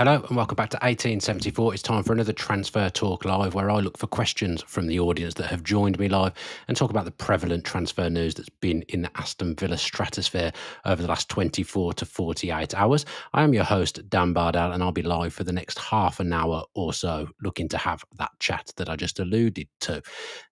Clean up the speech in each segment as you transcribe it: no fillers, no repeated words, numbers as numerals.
Hello and welcome back to 1874. It's time for another Transfer Talk Live where I look for questions from the audience that have joined me live and talk about the prevalent transfer news that's been in the Aston Villa stratosphere over the last 24 to 48 hours. I am your host, Dan Bardell, and I'll be live for the next half an hour or so looking to have that chat that I just alluded to.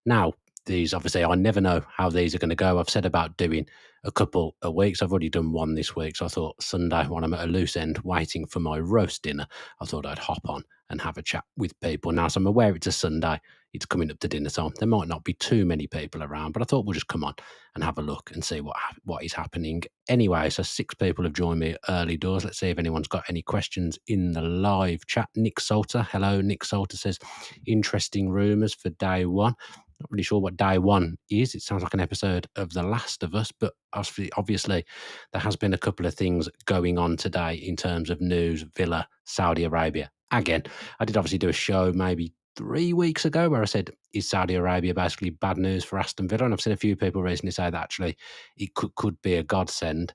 Now, these obviously, I never know how these are going to go. I've said about doing a couple of weeks. I've already done one this week. So I thought Sunday, when I'm at a loose end waiting for my roast dinner, I thought I'd hop on and have a chat with people. Now, so I'm aware it's a Sunday. It's coming up to dinner time. There might not be too many people around, but I thought we'll just come on and have a look and see what is happening. Anyway, so 6 people have joined me early doors. Let's see if anyone's got any questions in the live chat. Nick Salter. Hello, Nick Salter says, interesting rumours for day one. Not really sure what day one is. It sounds like an episode of The Last of Us, but obviously there has been a couple of things going on today in terms of news. Villa, Saudi Arabia. Again, I did obviously do a show maybe 3 weeks ago where I said, is Saudi Arabia basically bad news for Aston Villa? And I've seen a few people recently say that actually it could be a godsend.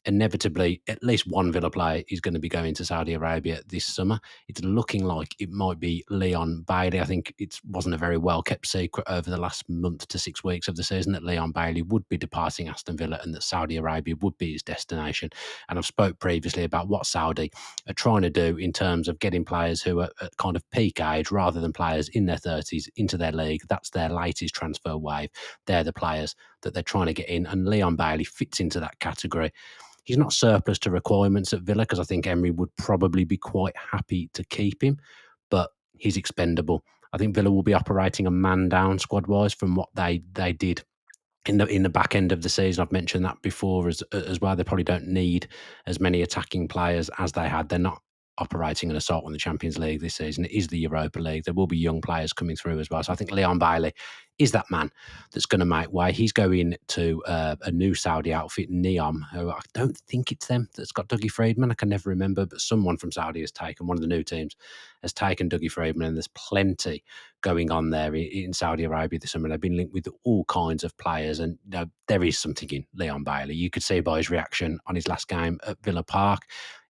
Inevitably, at least one Villa player is going to be going to Saudi Arabia this summer. It's looking like it might be Leon Bailey. I think it wasn't a very well-kept secret over the last month to 6 weeks of the season that Leon Bailey would be departing Aston Villa and that Saudi Arabia would be his destination. And I've spoke previously about what Saudi are trying to do in terms of getting players who are at kind of peak age rather than players in their 30s into their league. That's their latest transfer wave. They're the players that they're trying to get in, and Leon Bailey fits into that category. He's not surplus to requirements at Villa because I think Emery would probably be quite happy to keep him, but he's expendable. I think Villa will be operating a man down squad wise from what they did in the back end of the season. I've mentioned that before as well. They probably don't need as many attacking players as they had. They're not operating an assault on the Champions League this season. It is the Europa League. There will be young players coming through as well. So I think Leon Bailey is that man that's going to make way. He's going to a new Saudi outfit, Neom, who I don't think it's them that's got Dougie Freedman. I can never remember, but someone from Saudi has taken, one of the new teams has taken Dougie Freedman, and there's plenty going on there in Saudi Arabia this summer. They've been linked with all kinds of players, and there is something in Leon Bailey. You could see by his reaction on his last game at Villa Park.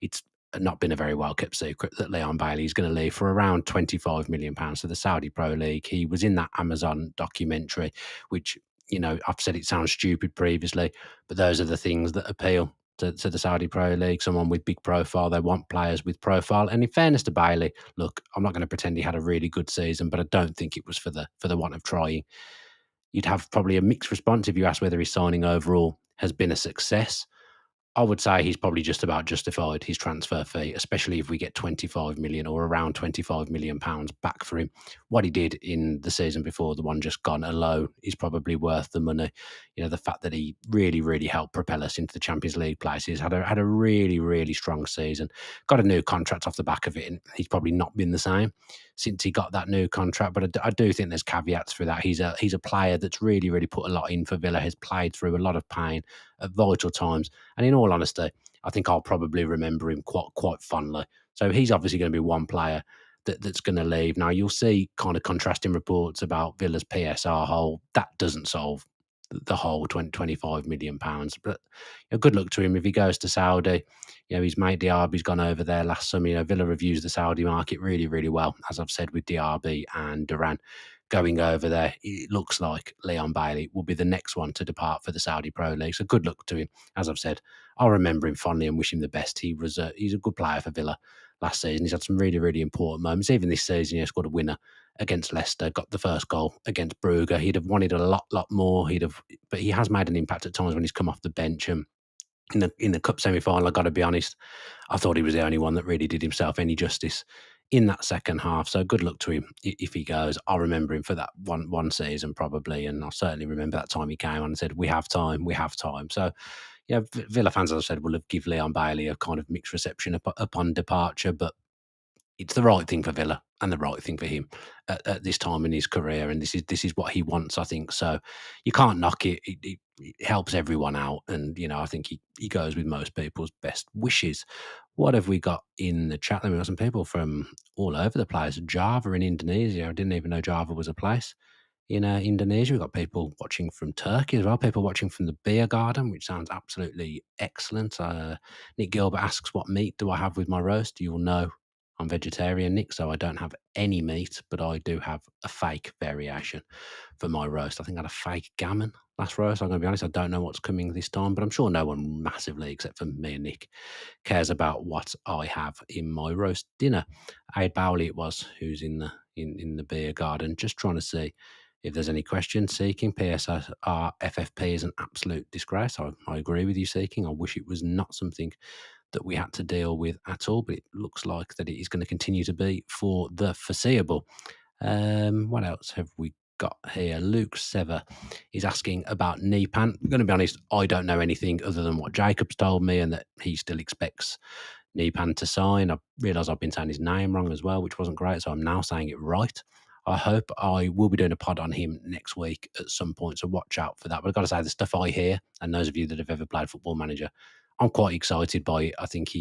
It's not been a very well-kept secret that Leon Bailey is going to leave for around £25 million to the Saudi Pro League. He was in that Amazon documentary, which, I've said it sounds stupid previously, but those are the things that appeal to the Saudi Pro League. Someone with big profile. They want players with profile. And in fairness to Bailey, look, I'm not going to pretend he had a really good season, but I don't think it was for the want of trying. You'd have probably a mixed response if you ask whether his signing overall has been a success. I would say he's probably just about justified his transfer fee, especially if we get 25 million or around 25 million pounds back for him. What he did in the season before, the one just gone alone, is probably worth the money. The fact that he really, really helped propel us into the Champions League places, had a really, really strong season, got a new contract off the back of it, and he's probably not been the same since he got that new contract. But I do think there's caveats for that. He's a player that's really, really put a lot in for Villa, has played through a lot of pain at vital times. And in all honesty, I think I'll probably remember him quite fondly. So he's obviously going to be one player that's going to leave. Now, you'll see kind of contrasting reports about Villa's PSR hole. That doesn't solve the whole £25 million. But good luck to him if he goes to Saudi. His mate Diaby's gone over there last summer. Villa reviews the Saudi market really, really well, as I've said, with Diaby and Duran going over there. It looks like Leon Bailey will be the next one to depart for the Saudi Pro League. So good luck to him. As I've said, I'll remember him fondly and wish him the best. He's a good player for Villa last season. He's had some really, really important moments. Even this season, he scored a winner against Leicester, got the first goal against Brugge. He'd have wanted a lot more. But he has made an impact at times when he's come off the bench. And in the cup semi-final, I got to be honest, I thought he was the only one that really did himself any justice in that second half. So good luck to him if he goes. I'll remember him for that one season probably, and I'll certainly remember that time he came on and said, we have time. So, Villa fans, as I said, will have give Leon Bailey a kind of mixed reception upon departure, but it's the right thing for Villa and the right thing for him at this time in his career, and this is what he wants, I think. So you can't knock it. It helps everyone out, and I think he goes with most people's best wishes. What have we got in the chat? We've got some people from all over the place. Java in Indonesia. I didn't even know Java was a place in Indonesia. We've got people watching from Turkey as well, people watching from the beer garden, which sounds absolutely excellent. Nick Gilbert asks, what meat do I have with my roast? You'll know I'm vegetarian, Nick, so I don't have any meat, but I do have a fake variation for my roast. I think I had a fake gammon last roast. I'm going to be honest, I don't know what's coming this time, but I'm sure no one massively, except for me and Nick, cares about what I have in my roast dinner. Aid Bowley it was, who's in the beer garden, just trying to see if there's any questions. Seeking PSR FFP is an absolute disgrace. I agree with you, Seeking. I wish it was not something that we had to deal with at all, but it looks like that it is going to continue to be for the foreseeable. What else have we got here? Luke Sever is asking about Nepan. I'm going to be honest, I don't know anything other than what Jacob's told me, and that he still expects Nepan to sign. I realise I've been saying his name wrong as well, which wasn't great, so I'm now saying it right. I hope I will be doing a pod on him next week at some point, so watch out for that. But I've got to say, the stuff I hear, and those of you that have ever played Football Manager, I'm quite excited by it. I think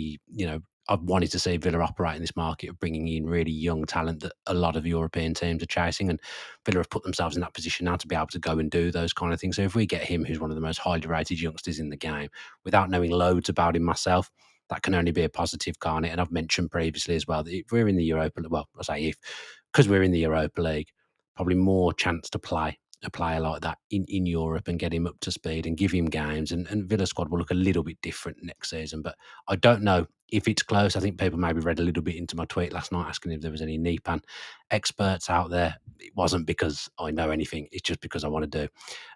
I've wanted to see Villa operate in this market of bringing in really young talent that a lot of European teams are chasing, and Villa have put themselves in that position now to be able to go and do those kind of things. So if we get him, who's one of the most highly rated youngsters in the game, without knowing loads about him myself, that can only be a positive, can't it? And I've mentioned previously as well that if we're in the Europa, well, I say if, because we're in the Europa League, probably more chance to play a player like that in Europe and get him up to speed and give him games. And Villa squad will look a little bit different next season. But I don't know if it's close. I think people maybe read a little bit into my tweet last night asking if there was any Nepan experts out there. It wasn't because I know anything. It's just because I want to do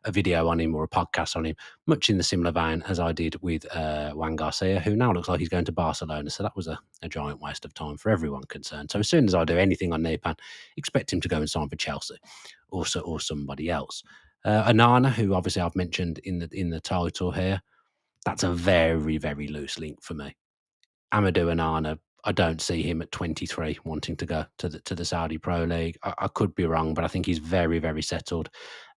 a video on him or a podcast on him, much in the similar vein as I did with Juan Garcia, who now looks like he's going to Barcelona. So that was a giant waste of time for everyone concerned. So as soon as I do anything on Nepan, expect him to go and sign for Chelsea or somebody else. Onana, who obviously I've mentioned in the title here, that's a very, very loose link for me. Amadou Onana, I don't see him at 23 wanting to go to the Saudi Pro League. I could be wrong, but I think he's very, very settled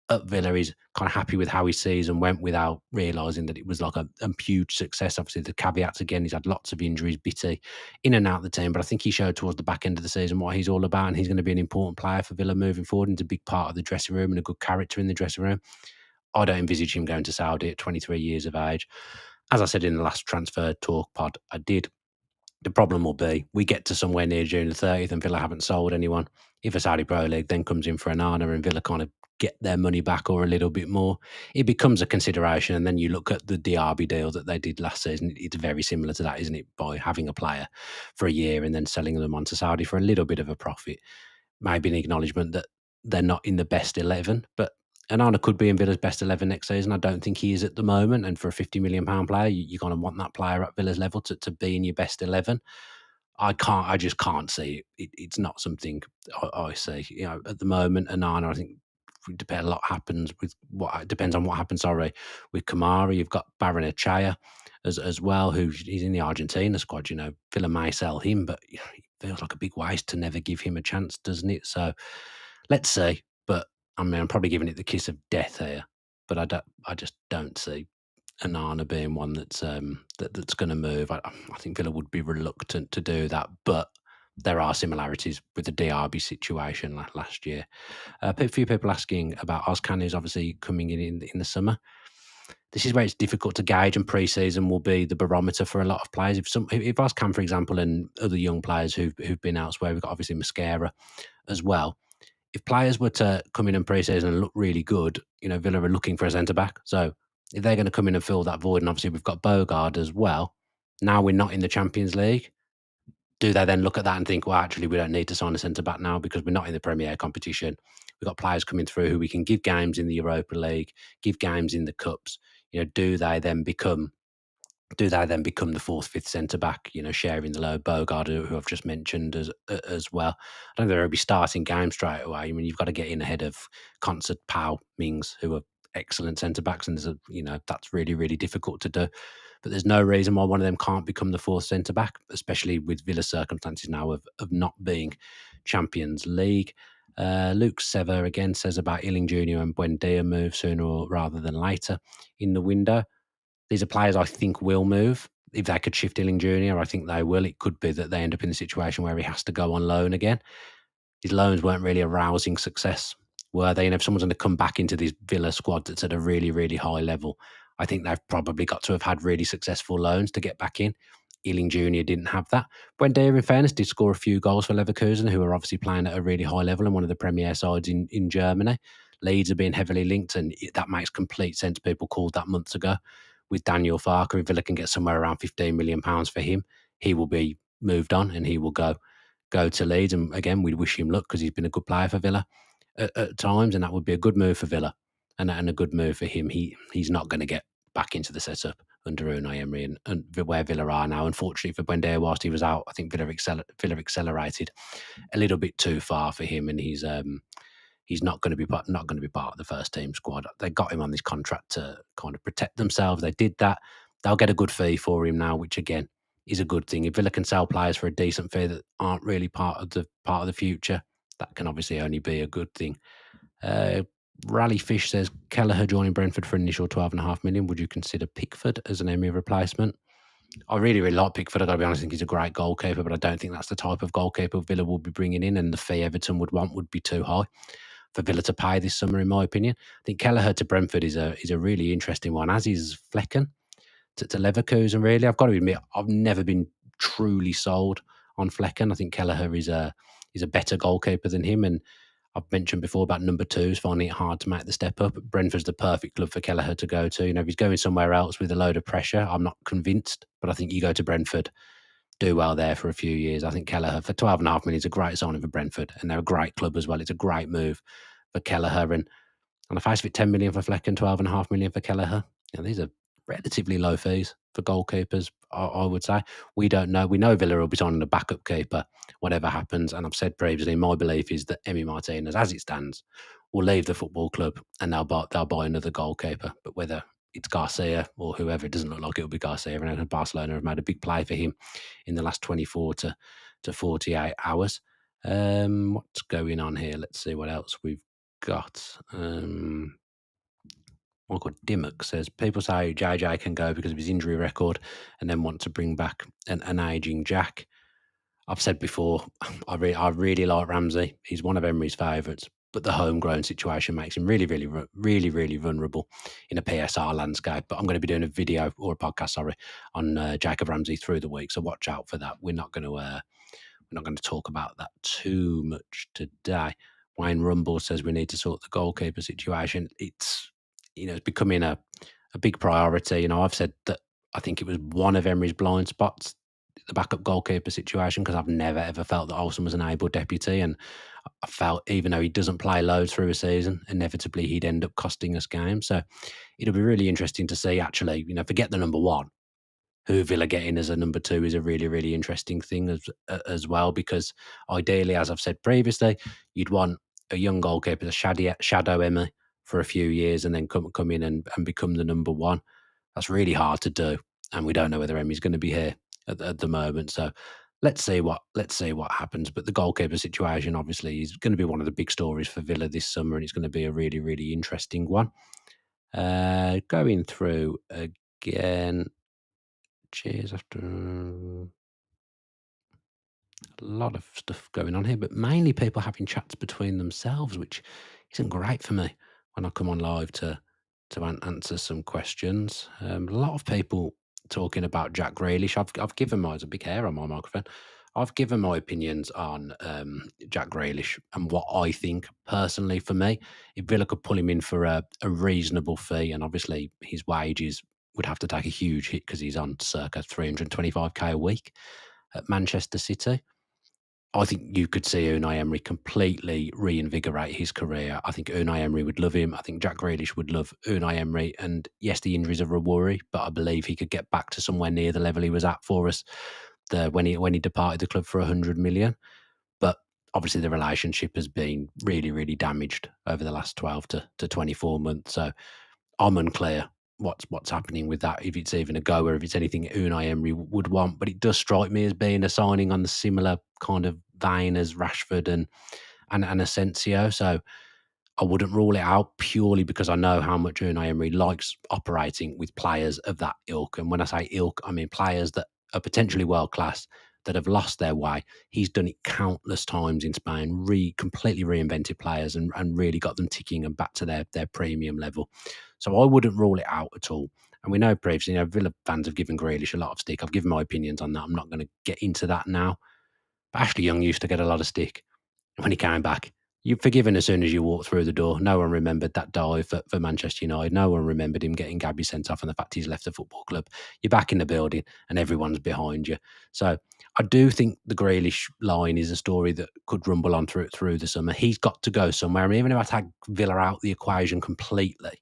at Villa. He's kind of happy with how his season went without realising that it was like a huge success. Obviously, the caveats again, he's had lots of injuries, bitty in and out of the team, but I think he showed towards the back end of the season what he's all about, and he's going to be an important player for Villa moving forward and a big part of the dressing room and a good character in the dressing room. I don't envisage him going to Saudi at 23 years of age. As I said in the last transfer talk pod, the problem will be we get to somewhere near June the 30th and Villa haven't sold anyone. If a Saudi Pro League then comes in for Onana and Villa kind of get their money back or a little bit more, it becomes a consideration. And then you look at the Diaby deal that they did last season. It's very similar to that, isn't it? By having a player for a year and then selling them on to Saudi for a little bit of a profit. Maybe an acknowledgement that they're not in the best 11, but Onana could be in Villa's best 11 next season. I don't think he is at the moment. And for a £50 million player, you kind of want that player at Villa's level to be in your best 11. I just can't see it. It's not something I see. At the moment, Onana, I think a lot happens with depends on what happens. Sorry, with Kamara, you've got Baron Echea as well, he's in the Argentina squad. Villa may sell him, but it feels like a big waste to never give him a chance, doesn't it? So let's see. But I mean, I'm probably giving it the kiss of death here, but I just don't see Onana being one that's going to move. I think Villa would be reluctant to do that, but there are similarities with the Diaby situation last year. A few people asking about Ozcan, who's obviously coming in the summer. This is where it's difficult to gauge, and pre-season will be the barometer for a lot of players. If Ozcan, for example, and other young players who've been elsewhere, we've got obviously Mascara as well. If players were to come in pre-season and look really good, Villa are looking for a centre-back. So if they're going to come in and fill that void, and obviously we've got Bogard as well, now we're not in the Champions League, do they then look at that and think, well, actually, we don't need to sign a centre-back now because we're not in the Premier competition? We've got players coming through who we can give games in the Europa League, give games in the Cups. Do they then become the fourth, fifth centre back, sharing the load? Bogard, who I've just mentioned as well. I don't think they'll be starting games straight away. I mean, you've got to get in ahead of Concert, Powell, Mings, who are excellent centre backs, and that's really, really difficult to do. But there's no reason why one of them can't become the fourth centre back, especially with Villa's circumstances now of not being Champions League. Luke Sever again says about Ealing Jr. and Buendia move sooner rather than later in the window. These are players I think will move. If they could shift Ealing Jr., I think they will. It could be that they end up in a situation where he has to go on loan again. His loans weren't really a rousing success, were they? And if someone's going to come back into this Villa squad that's at a really, really high level, I think they've probably got to have had really successful loans to get back in. Ealing Jr. didn't have that. Buendia, in fairness, did score a few goals for Leverkusen, who are obviously playing at a really high level and one of the Premier sides in Germany. Leeds are being heavily linked, and that makes complete sense. People called that months ago. With Daniel Farke, if Villa can get somewhere around £15 million for him, he will be moved on and he will go to Leeds. And again, we wish him luck because he's been a good player for Villa at times, and that would be a good move for Villa and a good move for him. He's not going to get back into the setup under Unai Emery and where Villa are now. Unfortunately for Buendia, whilst he was out, I think Villa accelerated a little bit too far for him, and he's not going to be part of the first team squad. They got him on this contract to kind of protect themselves. They did that. They'll get a good fee for him now, which again is a good thing. If Villa can sell players for a decent fee that aren't really part of the future, that can obviously only be a good thing. Rally Fish says Kelleher joining Brentford for an initial 12.5 million. Would you consider Pickford as an Emery replacement? I really, really like Pickford. I got to be honest, I think he's a great goalkeeper, but I don't think that's the type of goalkeeper Villa will be bringing in, and the fee Everton would want would be too high for Villa to pay this summer, in my opinion. I think Kelleher to Brentford is a really interesting one, as is Flecken to Leverkusen. Really, I've got to admit, I've never been truly sold on Flecken. I think Kelleher is a better goalkeeper than him, and I've mentioned before about number twos finding it hard to make the step up. Brentford's the perfect club for Kelleher to go to. If he's going somewhere else with a load of pressure, I'm not convinced, but I think you go to Brentford, do well there for a few years. I think Kelleher for 12.5 million is a great signing for Brentford, and they're a great club as well. It's a great move for Kelleher, and on the face of it, 10 million for Flecken, 12.5 million for Kelleher. These are relatively low fees for goalkeepers, I would say. We don't know. We know Villa will be signing a backup keeper, whatever happens. And I've said previously, my belief is that Emi Martinez, as it stands, will leave the football club and they'll buy another goalkeeper. But whether it's Garcia or whoever, it doesn't look like it'll be Garcia. And Barcelona have made a big play for him in the last 24 to 48 hours. What's going on here? Let's see what else we've got. Michael Dimmock says, people say JJ can go because of his injury record and then want to bring back an ageing Jack. I've said before, I really like Ramsey. He's one of Emery's favourites, but the homegrown situation makes him really, really, really, really vulnerable in a PSR landscape. But I'm going to be doing a video or a podcast, on Jacob Ramsey through the week, so watch out for that. We're not going to talk about that too much today. Wayne Rumble says we need to sort the goalkeeper situation. It's becoming a big priority. I've said that I think it was one of Emery's blind spots, the backup goalkeeper situation, because I've never ever felt that Olsen was an able deputy, and I felt even though he doesn't play loads through a season, inevitably he'd end up costing us games. So it'll be really interesting to see, actually, forget the number one, who Villa getting as a number two is a really, really interesting thing as well, because ideally, as I've said previously, you'd want a young goalkeeper to shadow Emery for a few years and then come in and become the number one. That's really hard to do, and we don't know whether Emery's going to be here at the moment. So let's see what happens. But the goalkeeper situation obviously is going to be one of the big stories for Villa this summer, and it's going to be a really, really interesting one. Going through again. Cheers after a lot of stuff going on here, but mainly people having chats between themselves, which isn't great for me when I come on live to answer some questions. A lot of people talking about Jack Grealish. I've given my, there's a big hair on my microphone. I've given my opinions on Jack Grealish and what I think personally. For me, if Villa could pull him in for a reasonable fee, and obviously his wages would have to take a huge hit because he's on circa 325k a week at Manchester City, I think you could see Unai Emery completely reinvigorate his career. I think Unai Emery would love him. I think Jack Grealish would love Unai Emery. And yes, the injuries are a worry, but I believe he could get back to somewhere near the level he was at for us when he departed the club for 100 million. But obviously the relationship has been really, really damaged over the last 12 to 24 months. So I'm unclear what's happening with that, if it's even a go or if it's anything Unai Emery would want. But it does strike me as being a signing on the similar kind of vein as Rashford and Asensio. So I wouldn't rule it out purely because I know how much Unai Emery likes operating with players of that ilk. And when I say ilk, I mean players that are potentially world class, that have lost their way. He's done it countless times in Spain, completely reinvented players and really got them ticking and back to their premium level. So I wouldn't rule it out at all. And we know previously, Villa fans have given Grealish a lot of stick. I've given my opinions on that. I'm not going to get into that now. But Ashley Young used to get a lot of stick when he came back. You're forgiven as soon as you walk through the door. No one remembered that dive for Manchester United. No one remembered him getting Gabby sent off and the fact he's left the football club. You're back in the building and everyone's behind you. So I do think the Grealish line is a story that could rumble on through the summer. He's got to go somewhere. And even if I take Villa out the equation completely,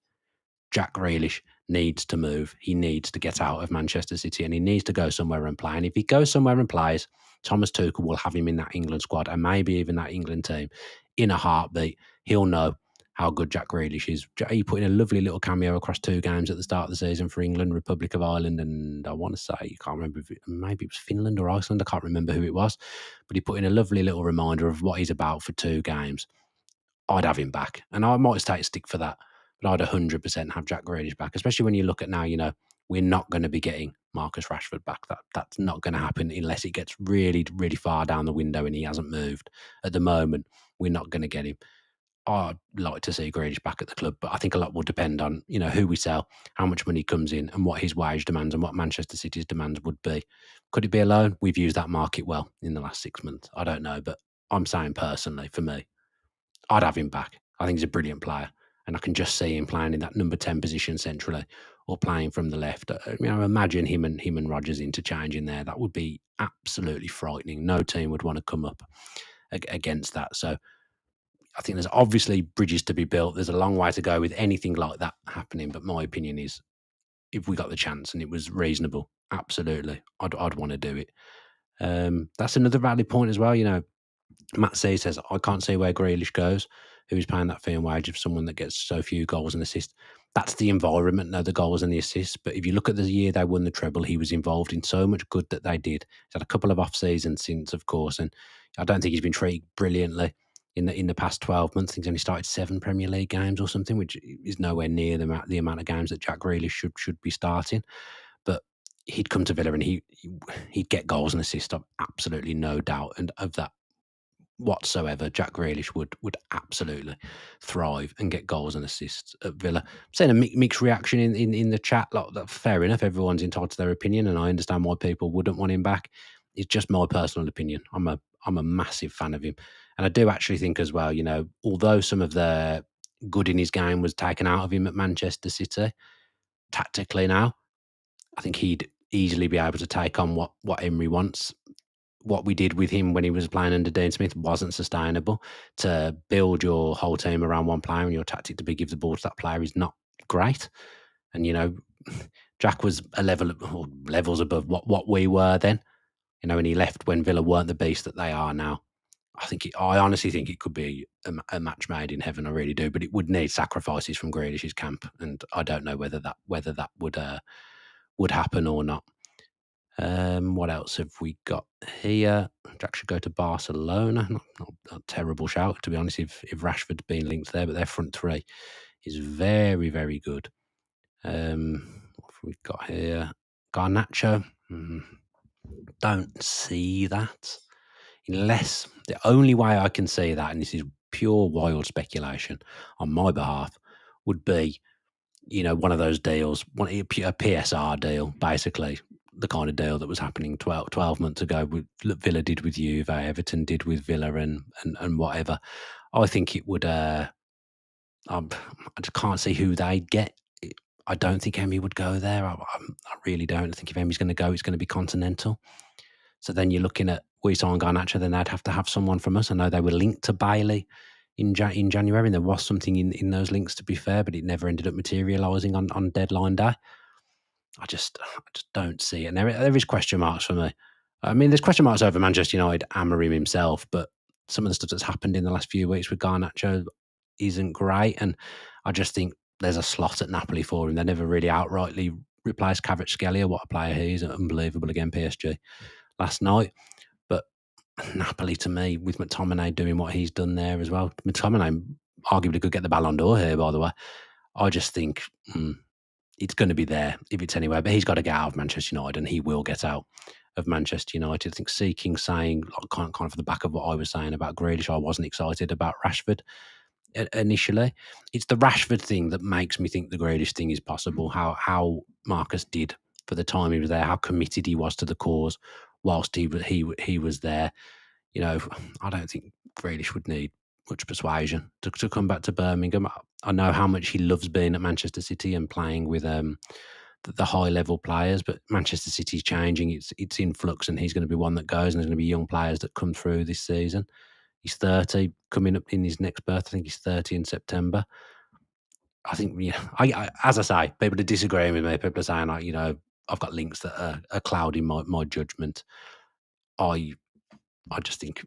Jack Grealish needs to move. He needs to get out of Manchester City and he needs to go somewhere and play. And if he goes somewhere and plays, Thomas Tuchel will have him in that England squad and maybe even that England team in a heartbeat. He'll know how good Jack Grealish is. He put in a lovely little cameo across 2 games at the start of the season for England, Republic of Ireland, and I want to say, I can't remember, maybe it was Finland or Iceland. I can't remember who it was, but he put in a lovely little reminder of what he's about for 2 games. I'd have him back, and I might take a stick for that, but I'd 100% have Jack Grealish back, especially when you look at now, we're not going to be getting Marcus Rashford back. That's not going to happen unless it gets really, really far down the window and he hasn't moved. At the moment, we're not going to get him. I'd like to see Grealish back at the club, but I think a lot will depend on, who we sell, how much money comes in, and what his wage demands and what Manchester City's demands would be. Could it be a loan? We've used that market well in the last 6 months. I don't know, but I'm saying personally, for me, I'd have him back. I think he's a brilliant player, and I can just see him playing in that number 10 position centrally or playing from the left. Imagine him and Rodgers interchanging there. That would be absolutely frightening. No team would want to come up against that. So I think there's obviously bridges to be built. There's a long way to go with anything like that happening. But my opinion is, if we got the chance and it was reasonable, absolutely, I'd want to do it. That's another valid point as well. Matt C says, I can't see where Grealish goes. Who's paying that fee and wage of someone that gets so few goals and assists? That's the environment, the goals and the assists. But if you look at the year they won the treble, he was involved in so much good that they did. He's had a couple of off seasons since, of course, and I don't think he's been treated brilliantly in the past 12 months. I think he's only started 7 Premier League games or something, which is nowhere near the amount of games that Jack Grealish should be starting. But he'd come to Villa and he'd get goals and assists. I've absolutely no doubt and of that whatsoever. Jack Grealish would absolutely thrive and get goals and assists at Villa. I'm saying a mixed reaction in the chat. Like, fair enough, everyone's entitled to their opinion, and I understand why people wouldn't want him back. It's just my personal opinion. I'm a massive fan of him, and I do actually think as well, although some of the good in his game was taken out of him at Manchester City, tactically now, I think he'd easily be able to take on what Emery wants. What we did with him when he was playing under Dean Smith wasn't sustainable. To build your whole team around one player and your tactic to be give the ball to that player is not great. And, Jack was a levels above what we were then, and he left when Villa weren't the beast that they are now. I honestly think it could be a match made in heaven. I really do, but it would need sacrifices from Grealish's camp, and I don't know whether that would happen or not. What else have we got here? Jack should go to Barcelona. Not a terrible shout, to be honest, if Rashford's been linked there, but their front three is very, very good. What have we got here? Garnacho. Don't see that. Unless the only way I can see that, and this is pure wild speculation on my behalf, would be, one of those deals, a PSR deal, basically, the kind of deal that was happening 12 months ago, Villa did with Juve, Everton did with Villa, and whatever. I think it would. I just can't see who they'd get. I don't think Emmy would go there. I really don't. I think if Emmy's going to go, it's going to be Continental. So then you're looking at, we sign Garnacho, then they'd have to have someone from us. I know they were linked to Bailey in January, and there was something in those links, to be fair, but it never ended up materialising on deadline day. I just don't see it. And there is question marks for me. I mean, there's question marks over Manchester United, Amorim himself, but some of the stuff that's happened in the last few weeks with Garnacho isn't great. And I just think there's a slot at Napoli for him. They never really outrightly replaced Kvaratskhelia. What a player he is. Unbelievable again, PSG last night. But Napoli, to me, with McTominay doing what he's done there as well. McTominay arguably could get the Ballon d'Or here, by the way. I just think it's going to be there if it's anywhere. But he's got to get out of Manchester United, and he will get out of Manchester United. I think Seeking saying, kind of for the back of what I was saying about Grealish, I wasn't excited about Rashford. initially. It's the Rashford thing that makes me think the Grealish thing is possible. How Marcus did for the time he was there, how committed he was to the cause whilst he was there. You know, I don't think Grealish would need much persuasion to come back to Birmingham. I know how much he loves being at Manchester City and playing with the high level players, but Manchester City's changing. It's in flux, and he's going to be one that goes, and there's going to be young players that come through this season. He's 30, coming up in his next birth. I think he's 30 in September. I think, yeah, as I say, people are disagreeing with me. People are saying, like, I've got links that are clouding my judgment. I just think,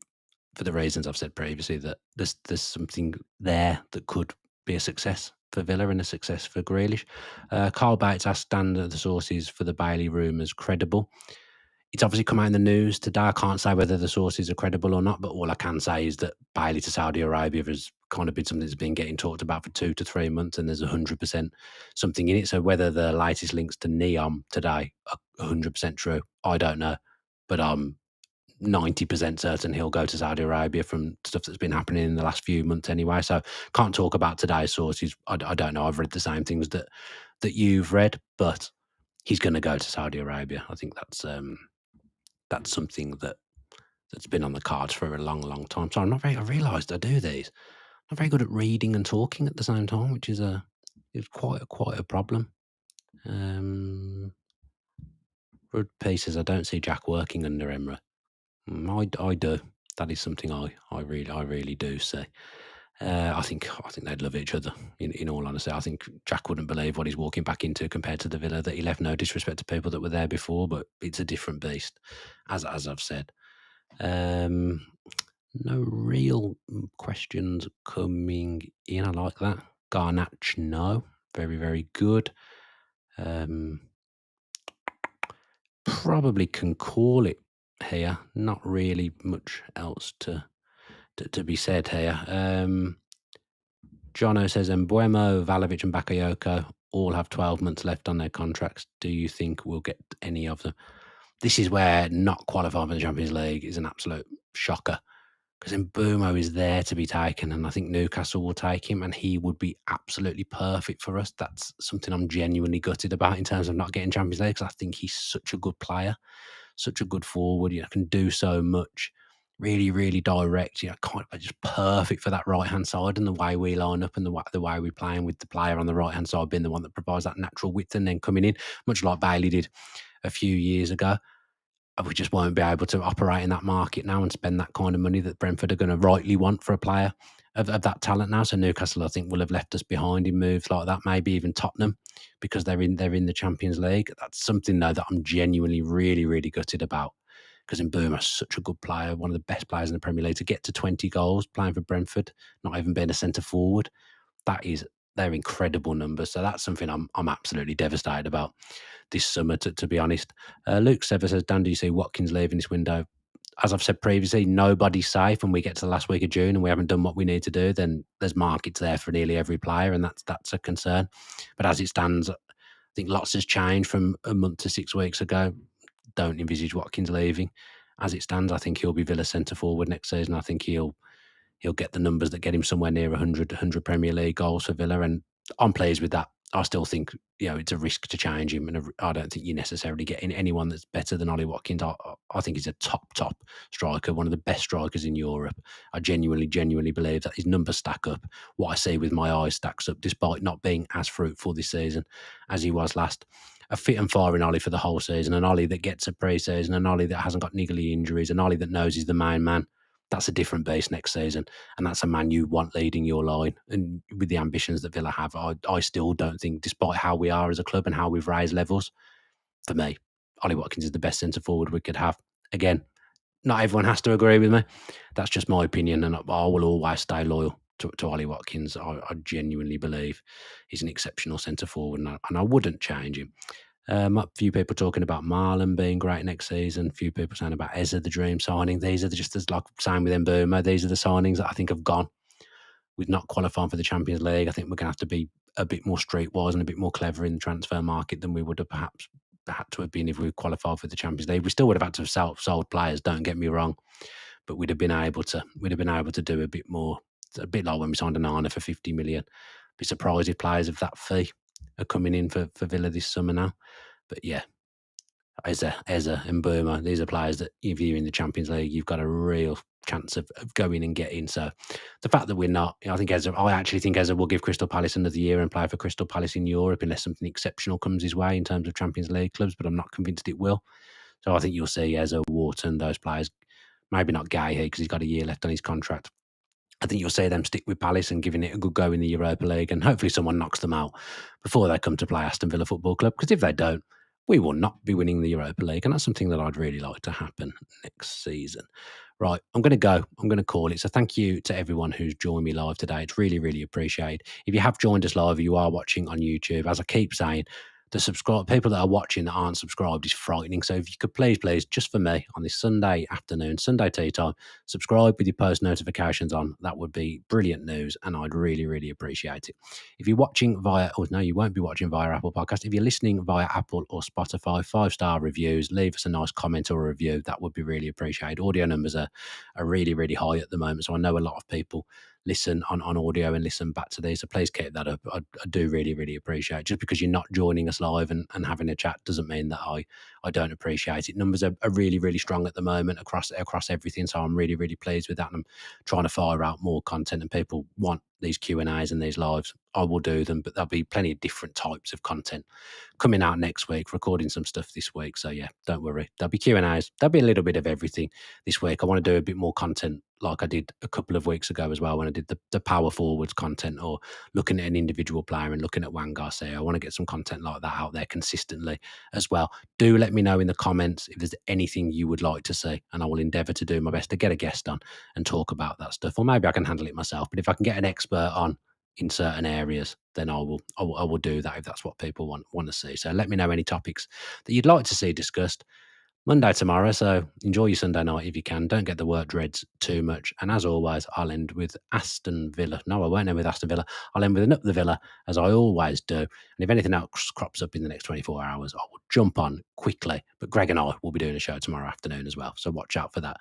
for the reasons I've said previously, that there's something there that could be a success for Villa and a success for Grealish. Carl Bates asked Dan the sources for the Bailey rumours credible. It's obviously come out in the news today. I can't say whether the sources are credible or not, but all I can say is that Bailey to Saudi Arabia has kind of been something that's been getting talked about for 2 to 3 months, and there's 100% something in it. So whether the latest links to Neom today are 100% true, I don't know. But I'm 90% certain he'll go to Saudi Arabia from stuff that's been happening in the last few months anyway. So can't talk about today's sources. I don't know. I've read the same things that you've read, but he's going to go to Saudi Arabia. I think that's something that's been on the cards for a long, long time. So I realised I do these. I'm not very good at reading and talking at the same time, which is quite a problem. Rudd P says, I don't see Jack working under Emra. I do. That is something I really do see. I think they'd love each other. In all honesty, I think Jack wouldn't believe what he's walking back into compared to the Villa that he left. No disrespect to people that were there before, but it's a different beast, as I've said. No real questions coming in. I like that. Garnach, no, very very good. Probably can call it here. Not really much else to be said here. Jono says, Mbuemo, Vlahovic and Bakayoko all have 12 months left on their contracts. Do you think we'll get any of them? This is where not qualifying for the Champions League is an absolute shocker, because Mbuemo is there to be taken, and I think Newcastle will take him, and he would be absolutely perfect for us. That's something I'm genuinely gutted about in terms of not getting Champions League, because I think he's such a good player, such a good forward, can do so much. Really, really direct, kind of just perfect for that right-hand side and the way we line up and the way we're playing, with the player on the right-hand side being the one that provides that natural width and then coming in, much like Bailey did a few years ago. We just won't be able to operate in that market now and spend that kind of money that Brentford are going to rightly want for a player of that talent now. So Newcastle, I think, will have left us behind in moves like that, maybe even Tottenham, because they're in the Champions League. That's something, though, that I'm genuinely really, really gutted about, because Mbeumo is such a good player, one of the best players in the Premier League. To get to 20 goals playing for Brentford, not even being a centre forward, they're incredible numbers. So that's something I'm absolutely devastated about this summer, to be honest. Luke Sever says, Dan, do you see Watkins leaving this window? As I've said previously, nobody's safe. When we get to the last week of June and we haven't done what we need to do, then there's markets there for nearly every player, and that's a concern. But as it stands, I think lots has changed from a month to 6 weeks ago. Don't envisage Watkins leaving. As it stands, I think he'll be Villa centre forward next season. I think he'll get the numbers that get him somewhere near 100 Premier League goals for Villa, and I'm pleased with that. I still think it's a risk to change him, and I don't think you necessarily get in anyone that's better than Ollie Watkins. I think he's a top striker, one of the best strikers in Europe. I genuinely believe that his numbers stack up. What I see with my eyes stacks up, despite not being as fruitful this season as he was last. A fit and firing Ollie for the whole season, an Ollie that gets a pre-season, an Ollie that hasn't got niggly injuries, an Ollie that knows he's the main man. That's a different beast next season, and that's a man you want leading your line. And with the ambitions that Villa have, I still don't think, despite how we are as a club and how we've raised levels, for me, Ollie Watkins is the best centre forward we could have. Again, not everyone has to agree with me. That's just my opinion, and I will always stay loyal to Ollie Watkins. I genuinely believe he's an exceptional centre forward, and I wouldn't change him. A few people talking about Marlon being great next season. A few people saying about Eza, the dream signing. These are just as like same with Mbeumo. These are the signings that I think have gone with not qualifying for the Champions League. I think we're going to have to be a bit more streetwise and a bit more clever in the transfer market than we would have perhaps had to have been if we qualified for the Champions League. We still would have had to have sold players. Don't get me wrong, but we'd have been able to do a bit more It's a bit like when we signed Onana for 50 million. Be surprised if players of that fee are coming in for Villa this summer now. But yeah, Eze and Burma, these are players that if you're in the Champions League, you've got a real chance of going and getting. So the fact that we're not, I actually think Eze will give Crystal Palace another year and play for Crystal Palace in Europe unless something exceptional comes his way in terms of Champions League clubs, but I'm not convinced it will. So I think you'll see Eze, Wharton, those players, maybe not Gay here because he's got a year left on his contract. I think you'll see them stick with Palace and giving it a good go in the Europa League, and hopefully someone knocks them out before they come to play Aston Villa Football Club, because if they don't, we will not be winning the Europa League, and that's something that I'd really like to happen next season. Right, I'm going to go. I'm going to call it. So thank you to everyone who's joined me live today. It's really, really appreciated. If you have joined us live, you are watching on YouTube, as I keep saying, the people that are watching that aren't subscribed is frightening. So if you could please, just for me on this Sunday afternoon, Sunday tea time, subscribe with your post notifications on. That would be brilliant news, and I'd really, really appreciate it. If you're watching you won't be watching via Apple Podcast. If you're listening via Apple or Spotify, 5-star reviews, leave us a nice comment or a review. That would be really appreciated. Audio numbers are really, really high at the moment, so I know a lot of people listen on audio and listen back to these. So please keep that up. I do really, really appreciate it. Just because you're not joining us live and having a chat doesn't mean that I don't appreciate it. Numbers are really, really strong at the moment across everything. So I'm really, really pleased with that. And I'm trying to fire out more content, and people want these Q&As and these lives. I will do them, but there'll be plenty of different types of content coming out next week, recording some stuff this week. So yeah, don't worry. There'll be Q&As. There'll be a little bit of everything this week. I want to do a bit more content like I did a couple of weeks ago as well, when I did the power forwards content, or looking at an individual player and looking at Juan Garcia. I want to get some content like that out there consistently as well. Do let me know in the comments if there's anything you would like to see, and I will endeavour to do my best to get a guest on and talk about that stuff. Or maybe I can handle it myself. But if I can get an expert on in certain areas, then I will do that if that's what people want to see. So let me know any topics that you'd like to see discussed. Monday tomorrow, so enjoy your Sunday night if you can. Don't get the work dreads too much. And as always, I'll end with Aston Villa. No, I won't end with Aston Villa. I'll end with an Up the Villa, as I always do. And if anything else crops up in the next 24 hours, I will jump on quickly. But Greg and I will be doing a show tomorrow afternoon as well, so watch out for that.